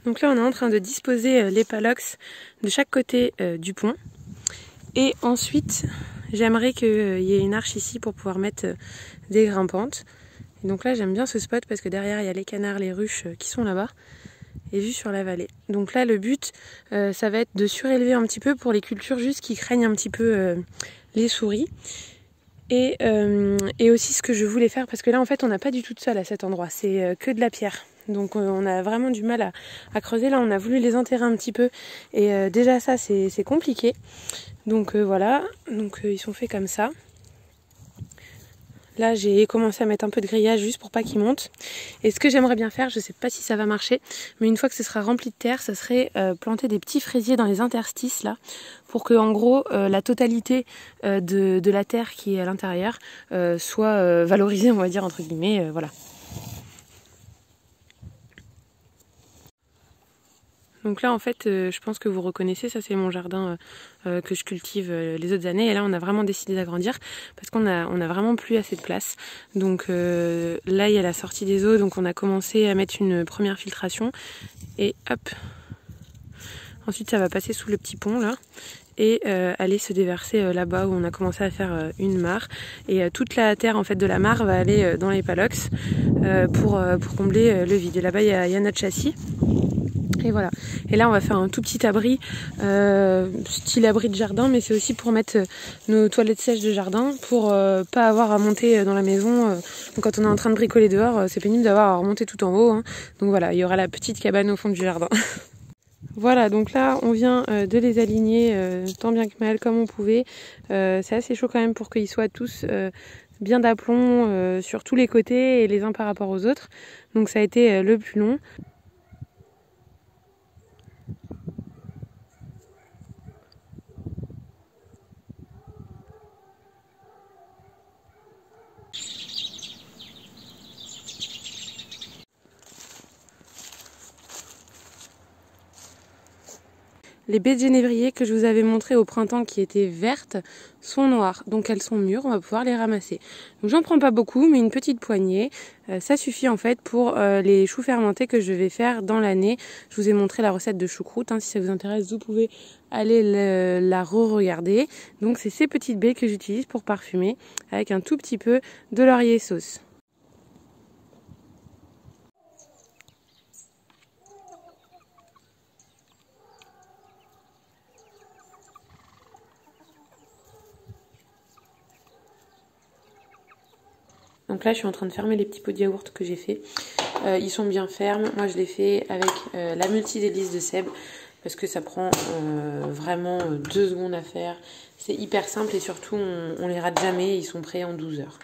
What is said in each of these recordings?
Donc là on est en train de disposer les palox de chaque côté du pont. Et ensuite j'aimerais qu'il y ait une arche ici pour pouvoir mettre des grimpantes. Et donc là j'aime bien ce spot parce que derrière il y a les canards, les ruches qui sont là-bas. Et vue sur la vallée. Donc là le but ça va être de surélever un petit peu pour les cultures juste qui craignent un petit peu les souris. Et aussi ce que je voulais faire, parce que là en fait on n'a pas du tout de sol à cet endroit, c'est que de la pierre. Donc on a vraiment du mal à creuser. Là on a voulu les enterrer un petit peu et déjà ça c'est compliqué. Donc voilà, donc ils sont faits comme ça. Là j'ai commencé à mettre un peu de grillage juste pour pas qu'ils montent. Et ce que j'aimerais bien faire, je sais pas si ça va marcher, mais une fois que ce sera rempli de terre, ça serait planter des petits fraisiers dans les interstices là, pour que en gros la totalité de la terre qui est à l'intérieur soit valorisée, on va dire entre guillemets, voilà. Donc là en fait je pense que vous reconnaissez, ça c'est mon jardin que je cultive les autres années, et là on a vraiment décidé d'agrandir parce qu'on a vraiment plus assez de place. Donc là il y a la sortie des eaux, donc on a commencé à mettre une première filtration et hop, ensuite ça va passer sous le petit pont là et aller se déverser là-bas où on a commencé à faire une mare, et toute la terre en fait de la mare va aller dans les palox pour combler le vide. Et là-bas il y a notre châssis. Et voilà. Et là on va faire un tout petit abri, style abri de jardin, mais c'est aussi pour mettre nos toilettes sèches de jardin, pour pas avoir à monter dans la maison. Donc quand on est en train de bricoler dehors, c'est pénible d'avoir à remonter tout en haut, hein. Donc voilà, il y aura la petite cabane au fond du jardin. Voilà, donc là on vient de les aligner tant bien que mal comme on pouvait. C'est assez chaud quand même pour qu'ils soient tous bien d'aplomb sur tous les côtés et les uns par rapport aux autres. Donc ça a été le plus long. Les baies de genévrier que je vous avais montrées au printemps qui étaient vertes sont noires, donc elles sont mûres, on va pouvoir les ramasser. Donc j'en prends pas beaucoup, mais une petite poignée, ça suffit en fait pour les choux fermentés que je vais faire dans l'année. Je vous ai montré la recette de choucroute, hein, si ça vous intéresse vous pouvez aller la re-regarder. Donc c'est ces petites baies que j'utilise pour parfumer avec un tout petit peu de laurier sauce. Donc là, je suis en train de fermer les petits pots de yaourt que j'ai fait. Ils sont bien fermes. Moi, je les fais avec la multi-délice de Seb parce que ça prend vraiment 2 secondes à faire. C'est hyper simple et surtout, on les rate jamais. Ils sont prêts en 12 heures.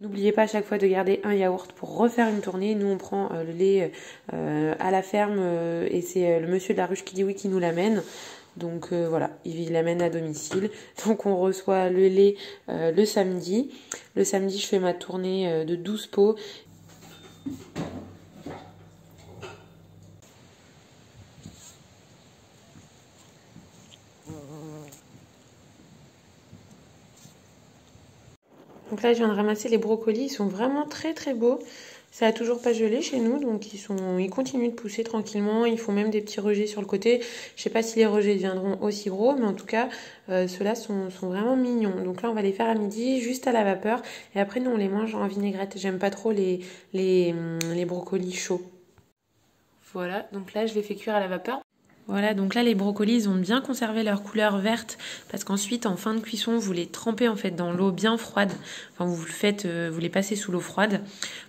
N'oubliez pas à chaque fois de garder un yaourt pour refaire une tournée. Nous, on prend le lait à la ferme et c'est le monsieur de la ruche qui dit oui qui nous l'amène. Donc voilà, il l'amène à domicile. Donc on reçoit le lait le samedi. Le samedi, je fais ma tournée de 12 pots. Donc là, je viens de ramasser les brocolis. Ils sont vraiment très très beaux. Ça a toujours pas gelé chez nous, donc ils continuent de pousser tranquillement. Ils font même des petits rejets sur le côté. Je sais pas si les rejets deviendront aussi gros, mais en tout cas, ceux-là sont vraiment mignons. Donc là, on va les faire à midi, juste à la vapeur. Et après, nous, on les mange en vinaigrette. J'aime pas trop les brocolis chauds. Voilà, donc là, je les fais cuire à la vapeur. Voilà, donc là les brocolis ils ont bien conservé leur couleur verte parce qu'ensuite en fin de cuisson vous les trempez en fait dans l'eau bien froide. Enfin vous les passez sous l'eau froide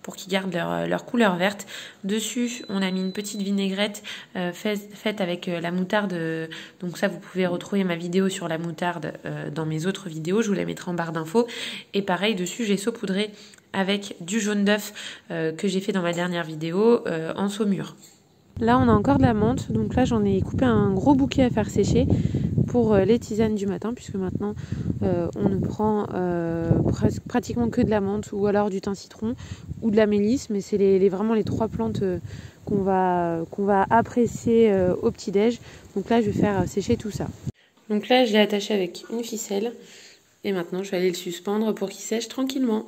pour qu'ils gardent leur couleur verte. Dessus on a mis une petite vinaigrette faite avec la moutarde. Donc ça vous pouvez retrouver ma vidéo sur la moutarde dans mes autres vidéos. Je vous la mettrai en barre d'infos. Et pareil dessus j'ai saupoudré avec du jaune d'œuf que j'ai fait dans ma dernière vidéo en saumure. Là, on a encore de la menthe, donc là, j'en ai coupé un gros bouquet à faire sécher pour les tisanes du matin, puisque maintenant, on ne prend pratiquement que de la menthe ou alors du thym citron ou de la mélisse, mais c'est vraiment les 3 plantes qu'on va apprécier au petit-déj. Donc là, je vais faire sécher tout ça. Donc là, je l'ai attaché avec une ficelle et maintenant, je vais aller le suspendre pour qu'il sèche tranquillement.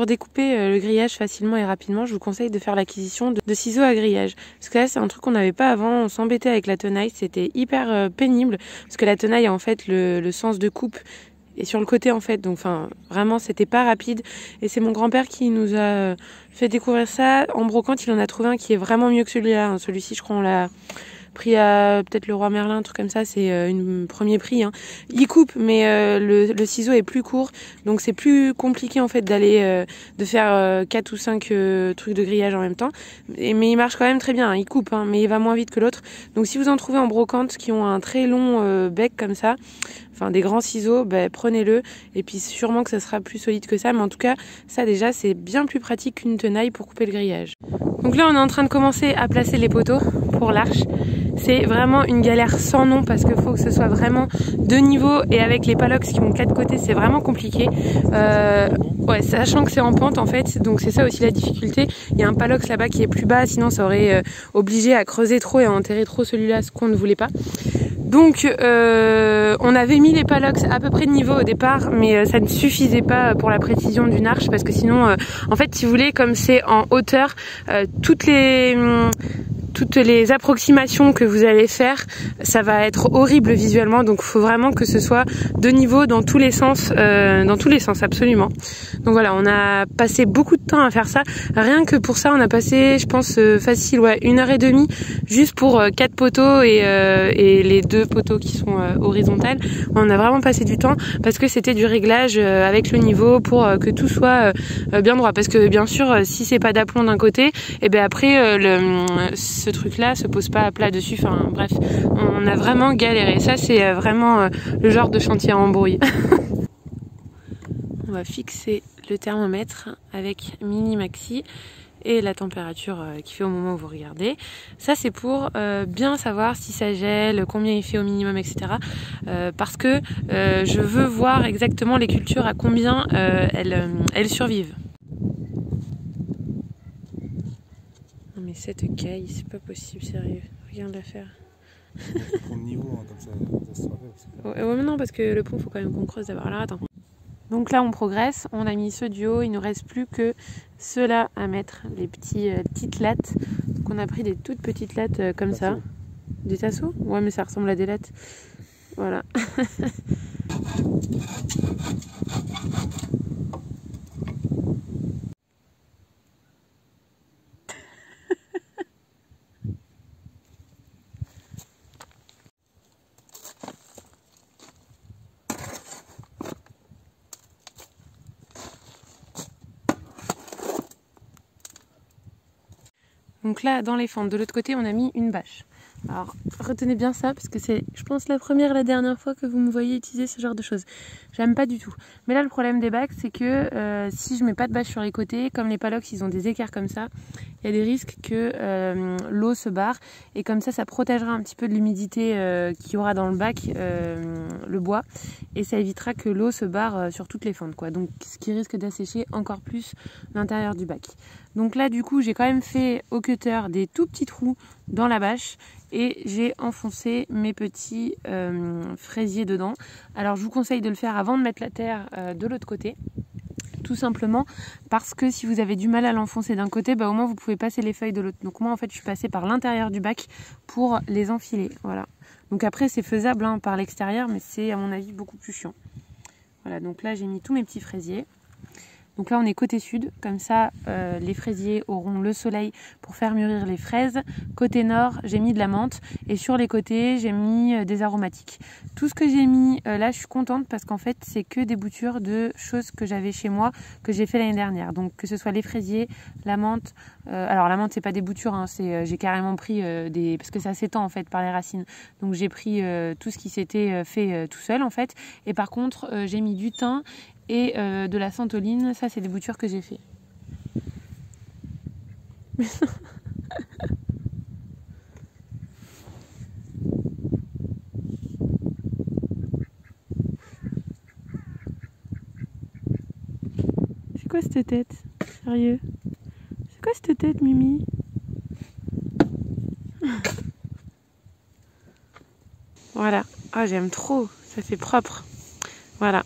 Pour découper le grillage facilement et rapidement, je vous conseille de faire l'acquisition de ciseaux à grillage. Parce que là, c'est un truc qu'on n'avait pas avant. On s'embêtait avec la tenaille. C'était hyper pénible. Parce que la tenaille a en fait le sens de coupe et sur le côté en fait. Donc vraiment, c'était pas rapide. Et c'est mon grand-père qui nous a fait découvrir ça. En brocante, il en a trouvé un qui est vraiment mieux que celui-là. Celui-ci, je crois, on l'a pris à peut-être le Roi Merlin, un truc comme ça, c'est un premier prix. Il coupe, mais le ciseau est plus court, donc c'est plus compliqué en fait d'aller de faire 4 ou 5 trucs de grillage en même temps. Mais il marche quand même très bien, il coupe, mais il va moins vite que l'autre. Donc si vous en trouvez en brocante qui ont un très long bec comme ça, enfin des grands ciseaux, prenez-le, et puis sûrement que ça sera plus solide que ça, mais en tout cas ça déjà c'est bien plus pratique qu'une tenaille pour couper le grillage. Donc là on est en train de commencer à placer les poteaux pour l'arche. C'est vraiment une galère sans nom parce qu'il faut que ce soit vraiment de niveau, et avec les palox qui ont 4 côtés c'est vraiment compliqué. Ouais, sachant que c'est en pente en fait, donc c'est ça aussi la difficulté. Il y a un palox là-bas qui est plus bas, sinon ça aurait obligé à creuser trop et à enterrer trop celui-là, ce qu'on ne voulait pas. Donc on avait mis les palox à peu près de niveau au départ, mais ça ne suffisait pas pour la précision d'une arche, parce que sinon en fait si vous voulez, comme c'est en hauteur, toutes les approximations que vous allez faire, ça va être horrible visuellement. Donc il faut vraiment que ce soit de niveau dans tous les sens absolument. Donc voilà, on a passé beaucoup de temps à faire ça. Rien que pour ça, on a passé, je pense, facile, 1h30 juste pour 4 poteaux et les 2 poteaux qui sont horizontales. On a vraiment passé du temps parce que c'était du réglage avec le niveau pour que tout soit bien droit. Parce que bien sûr, si c'est pas d'aplomb d'un côté, et bien après ce truc là se pose pas à plat dessus. Enfin bref, on a vraiment galéré. Ça c'est vraiment le genre de chantier à embrouille. On va fixer le thermomètre avec mini maxi et la température qu'il fait au moment où vous regardez. Ça c'est pour bien savoir si ça gèle, combien il fait au minimum, etc. Parce que je veux voir exactement les cultures à combien elles survivent. Non mais cette caille, c'est pas possible, sérieux. Regarde l'affaire. Niveau, comme ça se travaille. Ouais, mais non, parce que le pont, faut quand même qu'on creuse d'abord. Alors attends. Donc là on progresse, on a mis ceux du haut, il ne reste plus que ceux-là à mettre, les petites lattes. Donc on a pris des toutes petites lattes comme ça. Des tasseaux? Ouais, mais ça ressemble à des lattes. Voilà. Donc là, dans les fentes, de l'autre côté, on a mis une bâche. Alors, retenez bien ça, parce que c'est, je pense, la première et la dernière fois que vous me voyez utiliser ce genre de choses. J'aime pas du tout. Mais là, le problème des bacs, c'est que si je mets pas de bâche sur les côtés, comme les palox, ils ont des écarts comme ça, il y a des risques que l'eau se barre. Et comme ça protégera un petit peu de l'humidité qu'il y aura dans le bac, le bois. Et ça évitera que l'eau se barre sur toutes les fentes, quoi. Donc, ce qui risque d'assécher encore plus l'intérieur du bac. Donc là, du coup, j'ai quand même fait au cutter des tout petits trous dans la bâche et j'ai enfoncé mes petits fraisiers dedans. Alors, je vous conseille de le faire avant de mettre la terre de l'autre côté. Tout simplement parce que si vous avez du mal à l'enfoncer d'un côté, au moins vous pouvez passer les feuilles de l'autre. Donc moi, en fait, je suis passée par l'intérieur du bac pour les enfiler. Voilà. Donc après, c'est faisable par l'extérieur, mais c'est à mon avis beaucoup plus chiant. Voilà, donc là, j'ai mis tous mes petits fraisiers. Donc là on est côté sud, comme ça les fraisiers auront le soleil pour faire mûrir les fraises. Côté nord j'ai mis de la menthe et sur les côtés j'ai mis des aromatiques. Tout ce que j'ai mis là je suis contente parce qu'en fait c'est que des boutures de choses que j'avais chez moi, que j'ai fait l'année dernière. Donc que ce soit les fraisiers, la menthe, alors la menthe c'est pas des boutures, j'ai carrément pris parce que ça s'étend en fait par les racines. Donc j'ai pris tout ce qui s'était fait tout seul en fait. Et par contre j'ai mis du thym et de la santoline, ça c'est des boutures que j'ai fait. C'est quoi cette tête? Sérieux? C'est quoi cette tête, Mimi? Voilà. Ah, j'aime trop. Ça fait propre. Voilà.